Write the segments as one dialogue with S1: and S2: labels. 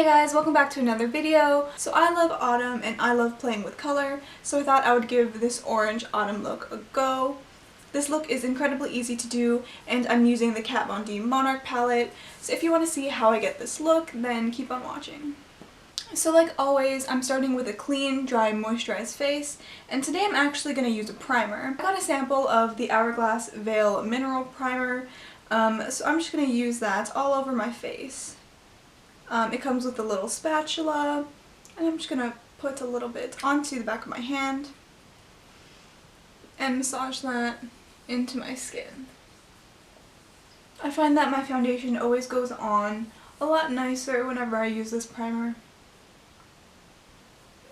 S1: Hey guys, welcome back to another video. So I love autumn and I love playing with color, so I thought I would give this orange autumn look a go. This look is incredibly easy to do and I'm using the D Monarch Palette, so if you want to see how I get this look, then keep on watching. So like always, I'm starting with a clean, dry, moisturized face, and today I'm actually going to use a primer. I got a sample of the Hourglass Veil Mineral Primer, so I'm just going to use that all over my face. It comes with a little spatula, and I'm just going to put a little bit onto the back of my hand and massage that into my skin. I find that my foundation always goes on a lot nicer whenever I use this primer,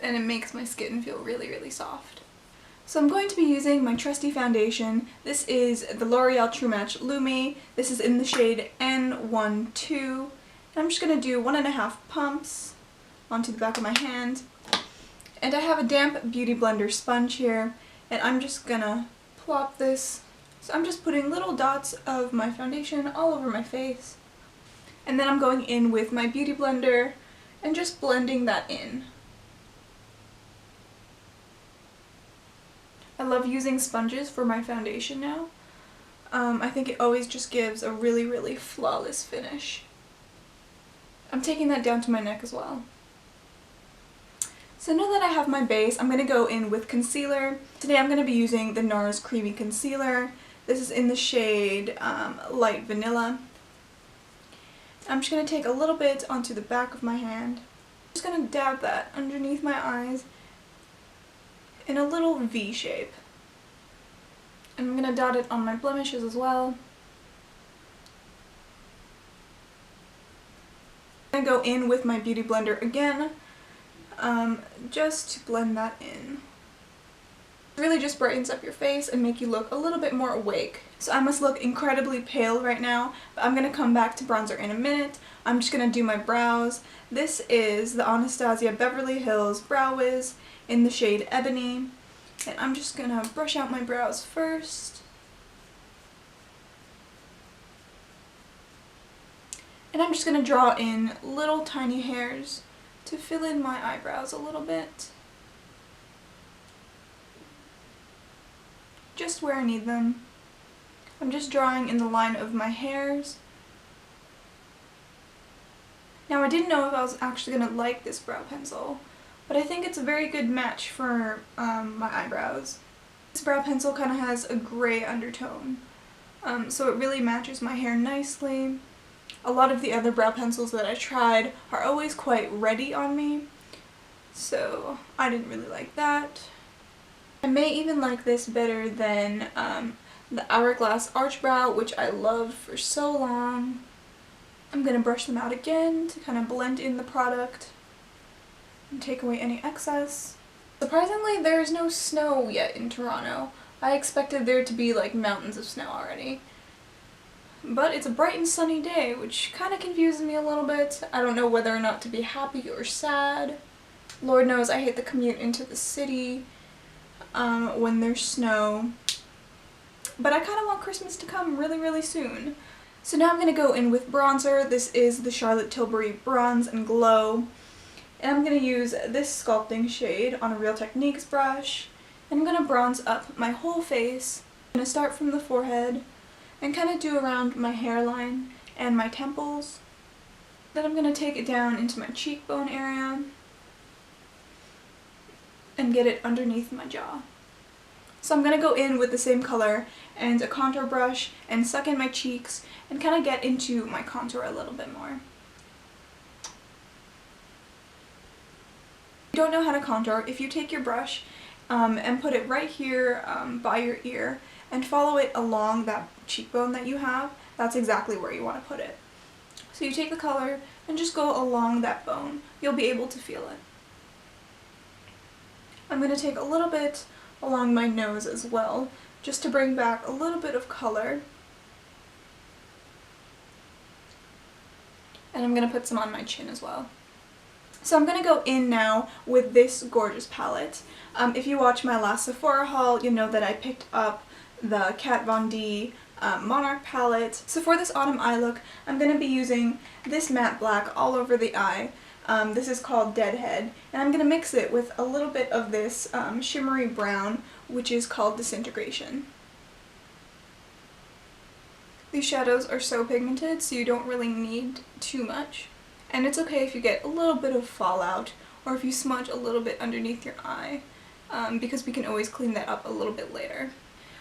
S1: and it makes my skin feel really soft. So I'm going to be using my trusty foundation. This is the L'Oreal True Match Lumi. This is in the shade N12. I'm just going to do 1.5 pumps onto the back of my hand. And I have a damp Beauty Blender sponge here, and I'm just going to plop this. So I'm just putting little dots of my foundation all over my face. And then I'm going in with my Beauty Blender and just blending that in. I love using sponges for my foundation now. I think it always just gives a really flawless finish. I'm taking that down to my neck as well. So now that I have my base, I'm going to go in with concealer. Today I'm going to be using the NARS Creamy Concealer. This is in the shade Light Vanilla. I'm just going to take a little bit onto the back of my hand. I'm just going to dab that underneath my eyes in a little V shape. And I'm going to dot it on my blemishes as well. I'm going to go in with my Beauty Blender again, just to blend that in. It really just brightens up your face and make you look a little bit more awake. So I must look incredibly pale right now, but I'm going to come back to bronzer in a minute. I'm just going to do my brows. This is the Anastasia Beverly Hills Brow Wiz in the shade Ebony. And I'm just going to brush out my brows first. And I'm just going to draw in little tiny hairs to fill in my eyebrows a little bit. Just where I need them. I'm just drawing in the line of my hairs. Now I didn't know if I was actually going to like this brow pencil, but I think it's a very good match for my eyebrows. This brow pencil kind of has a gray undertone, so it really matches my hair nicely. A lot of the other brow pencils that I tried are always quite reddy on me, so I didn't really like that. I may even like this better than the Hourglass Arch Brow, which I loved for so long. I'm going to brush them out again to kind of blend in the product and take away any excess. Surprisingly, there is no snow yet in Toronto. I expected there to be like mountains of snow already. But it's a bright and sunny day, which kind of confuses me a little bit. I don't know whether or not to be happy or sad. Lord knows I hate the commute into the city when there's snow. But I kind of want Christmas to come really soon. So now I'm going to go in with bronzer. This is the Charlotte Tilbury Bronze and Glow. And I'm going to use this sculpting shade on a Real Techniques brush. And I'm going to bronze up my whole face. I'm going to start from the forehead and kind of do around my hairline and my temples. Then I'm going to take it down into my cheekbone area and get it underneath my jaw. So I'm going to go in with the same color and a contour brush and suck in my cheeks and kind of get into my contour a little bit more. If you don't know how to contour, if you take your brush and put it right here by your ear and follow it along that cheekbone that you have, that's exactly where you want to put it. So you take the color and just go along that bone. You'll be able to feel it. I'm going to take a little bit along my nose as well, just to bring back a little bit of color. And I'm going to put some on my chin as well. So I'm going to go in now with this gorgeous palette. If you watch my last Sephora haul, you'll know that I picked up the Kat Von D Monarch Palette. So for this autumn eye look, I'm going to be using this matte black all over the eye. This is called Deadhead, and I'm going to mix it with a little bit of this shimmery brown, which is called Disintegration. These shadows are so pigmented, so you don't really need too much. And it's okay if you get a little bit of fallout, or if you smudge a little bit underneath your eye, because we can always clean that up a little bit later.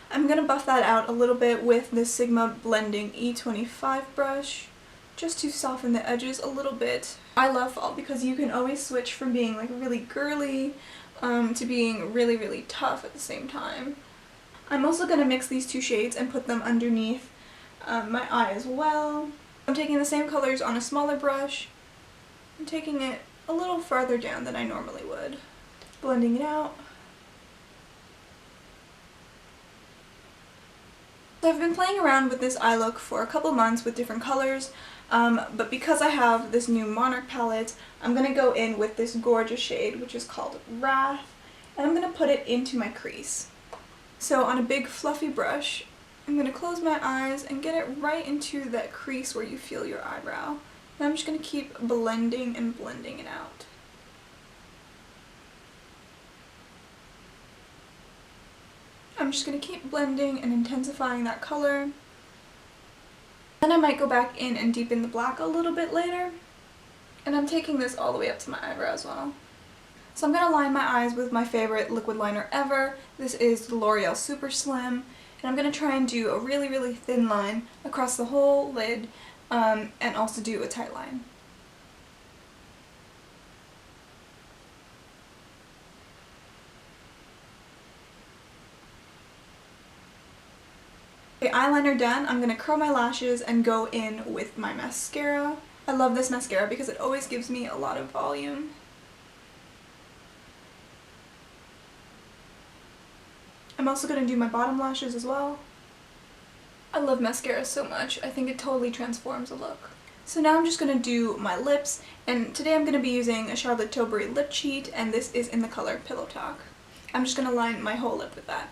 S1: I'm going to buff that out a little bit with this Sigma Blending E25 brush, just to soften the edges a little bit. I love fall because you can always switch from being like really girly to being really, really tough at the same time. I'm also going to mix these two shades and put them underneath my eye as well. I'm taking the same colors on a smaller brush and taking it a little farther down than I normally would. Blending it out. So I've been playing around with this eye look for a couple months with different colors, but because I have this new Monarch palette, I'm going to go in with this gorgeous shade, which is called Wrath, and I'm going to put it into my crease. So on a big fluffy brush, I'm going to close my eyes and get it right into that crease where you feel your eyebrow. And I'm just going to keep blending and blending it out. I'm just going to keep blending and intensifying that color. Then I might go back in and deepen the black a little bit later. And I'm taking this all the way up to my eyebrow as well. So I'm going to line my eyes with my favorite liquid liner ever. This is the L'Oreal Super Slim. And I'm going to try and do a really, really thin line across the whole lid, and also do a tight line. Okay, eyeliner done. I'm going to curl my lashes and go in with my mascara. I love this mascara because it always gives me a lot of volume. I'm also going to do my bottom lashes as well. I love mascara so much. I think it totally transforms a look. So now I'm just going to do my lips, and today I'm going to be using a Charlotte Tilbury lip cheat, and this is in the color Pillow Talk. I'm just going to line my whole lip with that.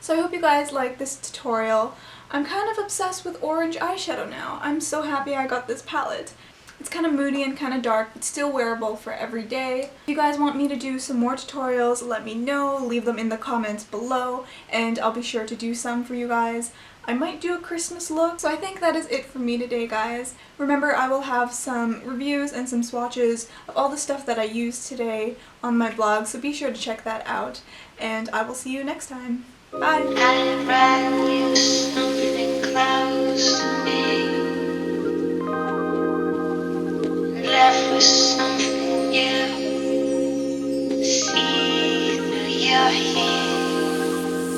S1: So I hope you guys like this tutorial. I'm kind of obsessed with orange eyeshadow now. I'm so happy I got this palette. It's kind of moody and kind of dark, but still wearable for every day. If you guys want me to do some more tutorials, let me know. Leave them in the comments below, and I'll be sure to do some for you guys. I might do a Christmas look. So I think that is it for me today, guys. Remember, I will have some reviews and some swatches of all the stuff that I used today on my blog, so be sure to check that out. And I will see you next time. Bye!